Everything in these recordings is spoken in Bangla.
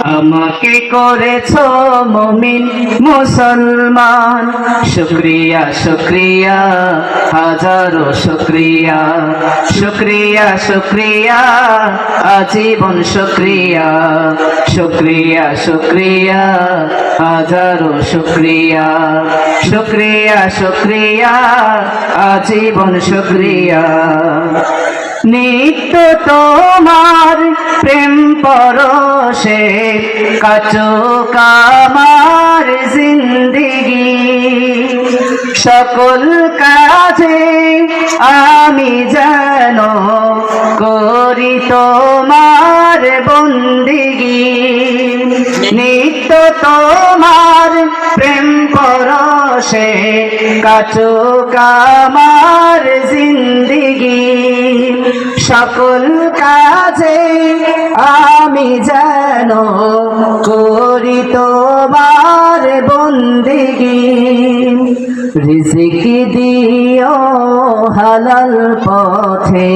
আমাকে করেছো মুমিন মুসলমান। শুকরিয়া শুকরিয়া হাজারো শুকরিয়া, শুকরিয়া শুকরিয়া আজীবন শুকরিয়া, শুকরিয়া শুকরিয়া হাজারো শুকরিয়া, শুকরিয়া শুকরিয়া আজীবন শুকরিয়া। নিত্য তোমার প্রেম পরশে কাচুক আমার জিন্দেগি, সকল কাজে আমি যেন করি তোমার বন্দেগি। নিত্য তোমার প্রেম পরশে কাচুক আমার জিন্দেগি, সকল কাজে আমি যেন করি তোমার বন্দেগি। রিজিক দিও হালাল পথে,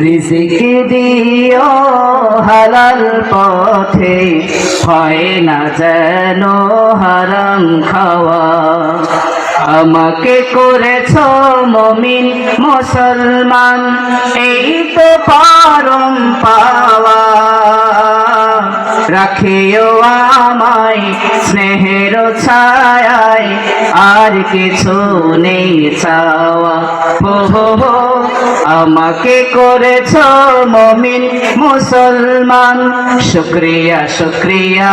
রিজিক দিও হালাল পথে, হয় না যেন হারাম খাওয়া। আমাকে করেছো মুমিন মুসলমান, এই তো পরম পাওয়া। রাখিও আমায় স্নেহের ছায়ায়, আর কিছু নেই চাওয়া। হো আমাকে করেছো মুমিন মুসলমান। শুকরিয়া শুকরিয়া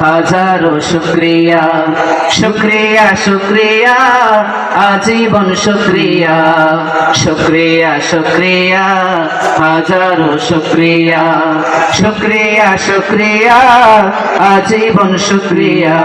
হাজারো শুকরিয়া, শুকরিয়া শুকরিয়া আজীবন শুকরিয়া, শুকরিয়া শুকরিয়া হাজারো শুকরিয়া, শুকরিয়া শুকরিয়া আজীবন শুকরিয়া।